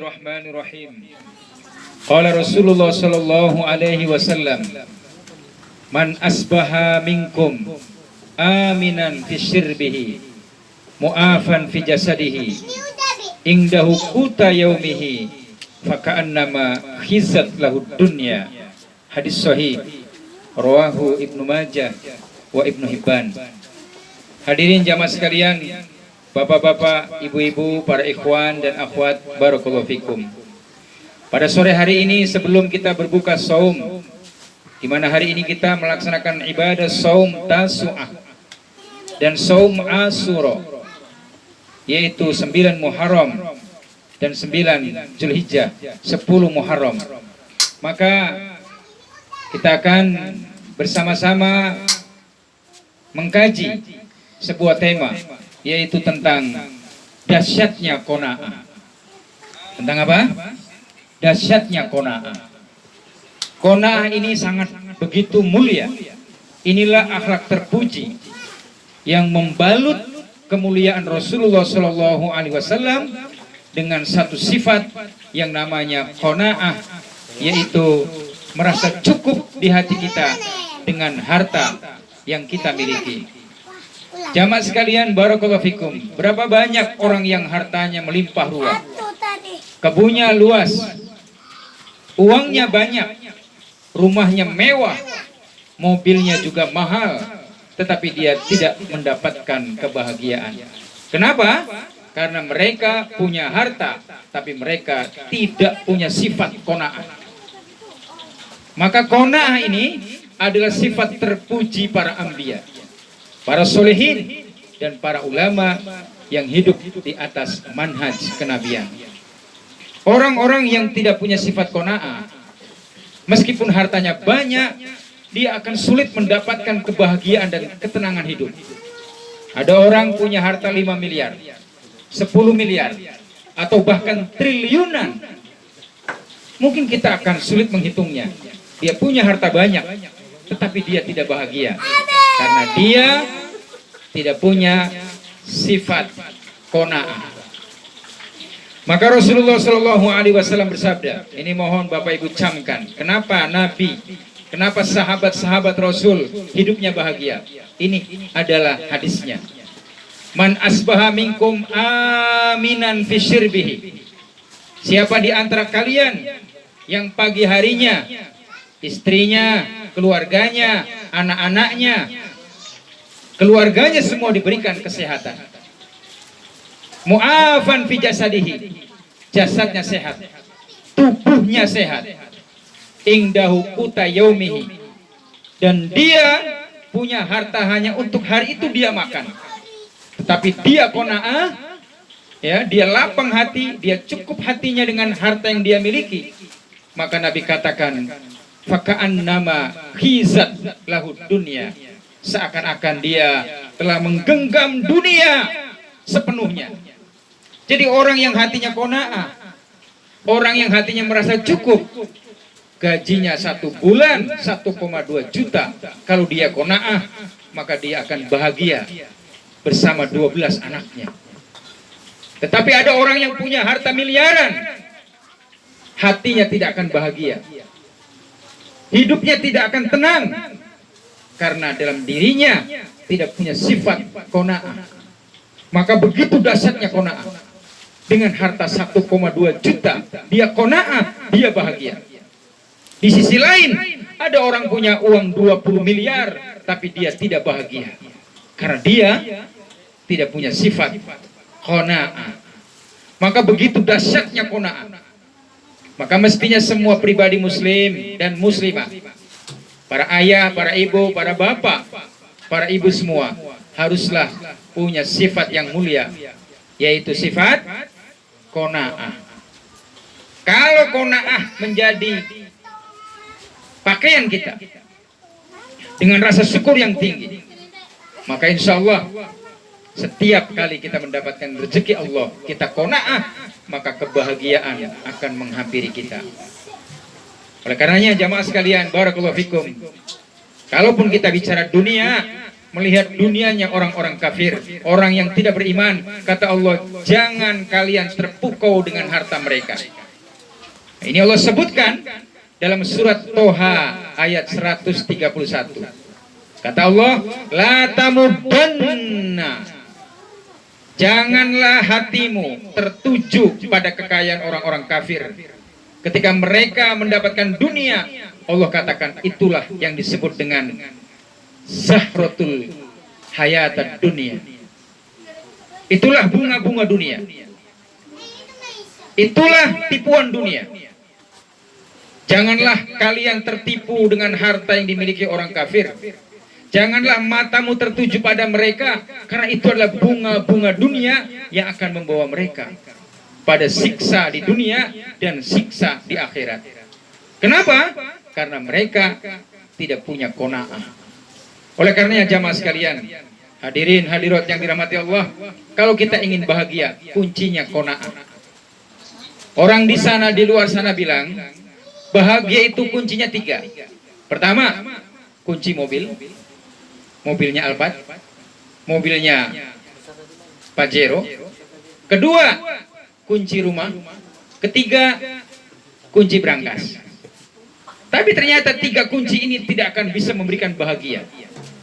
Bismillahirrahmanirrahim. Qala Rasulullah sallallahu alaihi wasallam, man asbaha minkum aminan fi sirbihi mu'afan fi jasadihi indahu quta yaumihi faka'annama khizat lahu dunya. Hadis sahih rawahu Ibnu Majah wa Ibnu Hibban. Hadirin jamaah sekalian, bapak-bapak, ibu-ibu, para ikhwan dan akhwat, barakallahu fikum. Pada sore hari ini sebelum kita berbuka saum, di mana hari ini kita melaksanakan ibadah saum Tasu'ah dan saum Asyura, yaitu 9 Muharram dan 9 Zulhijjah, 10 Muharram. Maka kita akan bersama-sama mengkaji sebuah tema, yaitu tentang dahsyatnya qanaah. Tentang apa? Dahsyatnya qanaah. Qanaah ini sangat begitu mulia. Inilah akhlak terpuji yang membalut kemuliaan Rasulullah Shallallahu Alaihi Wasallam dengan satu sifat yang namanya qanaah, yaitu merasa cukup di hati kita dengan harta yang kita miliki. Jamaah sekalian, barakallahu fikum. Berapa banyak orang yang hartanya melimpah ruah, kebunnya luas, uangnya banyak, rumahnya mewah, mobilnya juga mahal, tetapi dia tidak mendapatkan kebahagiaan. Kenapa? Karena mereka punya harta, tapi mereka tidak punya sifat qanaah. Maka qanaah ini adalah sifat terpuji para anbiya, para solehin, dan para ulama yang hidup di atas manhaj kenabian. Orang-orang yang tidak punya sifat qanaah, meskipun hartanya banyak, dia akan sulit mendapatkan kebahagiaan dan ketenangan hidup. Ada orang punya harta 5 miliar, 10 miliar, atau bahkan triliunan. Mungkin kita akan sulit menghitungnya. Dia punya harta banyak, tetapi dia tidak bahagia karena dia tidak punya sifat qanaah. Maka Rasulullah Shallallahu Alaihi Wasallam bersabda, ini mohon Bapak Ibu camkan, kenapa Nabi, kenapa sahabat-sahabat Rasul hidupnya bahagia? Ini adalah hadisnya. Man asbaha minkum aminan fi sirbihi. Siapa di antara kalian yang pagi harinya istrinya, keluarganya, anak-anaknya, keluarganya semua diberikan kesehatan. Mu'afan fi jasadihi, jasadnya sehat, tubuhnya sehat. Indahu quta yaumihi, dan dia punya harta hanya untuk hari itu dia makan. Tetapi dia qanaah, ya, dia lapang hati, dia cukup hatinya dengan harta yang dia miliki. Maka Nabi katakan, faka'annama khizat lahu dunya, seakan-akan dia telah menggenggam dunia sepenuhnya. Jadi orang yang hatinya qanaah, orang yang hatinya merasa cukup, gajinya 1 bulan 1,2 juta, kalau dia qanaah, maka dia akan bahagia bersama 12 anaknya. Tetapi ada orang yang punya harta miliaran, hatinya tidak akan bahagia, hidupnya tidak akan tenang, karena dalam dirinya tidak punya sifat qanaah. Maka begitu dahsyatnya qanaah. Dengan harta 1,2 juta, dia qanaah, dia bahagia. Di sisi lain, ada orang punya uang 20 miliar, tapi dia tidak bahagia, karena dia tidak punya sifat qanaah. Maka begitu dahsyatnya qanaah. Maka mestinya semua pribadi muslim dan muslimah, para ayah, para ibu, para bapak, para ibu semua, haruslah punya sifat yang mulia, yaitu sifat qanaah. Kalau qanaah menjadi pakaian kita dengan rasa syukur yang tinggi, maka insya Allah setiap kali kita mendapatkan rezeki Allah, kita qanaah, maka kebahagiaan akan menghampiri kita. Oleh karenanya jamaah sekalian, barakallahu fikum, kalaupun kita bicara dunia, melihat dunianya orang-orang kafir, orang yang tidak beriman. Kata Allah, jangan kalian terpukau dengan harta mereka. Ini Allah sebutkan dalam surat Toha ayat 131. Kata Allah, la tamuddanna, janganlah hatimu tertuju pada kekayaan orang-orang kafir. Ketika mereka mendapatkan dunia, Allah katakan itulah yang disebut dengan zahratul hayatad dunia. Itulah bunga-bunga dunia. Itulah tipuan dunia. Janganlah kalian tertipu dengan harta yang dimiliki orang kafir. Janganlah matamu tertuju pada mereka, karena itu adalah bunga-bunga dunia yang akan membawa mereka pada siksa di dunia dan siksa di akhirat. Kenapa? Karena mereka tidak punya qanaah. Oleh karenanya jamaah sekalian, hadirin hadirat yang dirahmati Allah, kalau kita ingin bahagia, kuncinya qanaah. Orang di sana, di luar sana bilang, bahagia itu kuncinya 3. Pertama, kunci mobil. Mobilnya Alphard, mobilnya Pajero. Kedua, kunci rumah. Ketiga, kunci brankas. Tapi ternyata 3 kunci ini tidak akan bisa memberikan bahagia.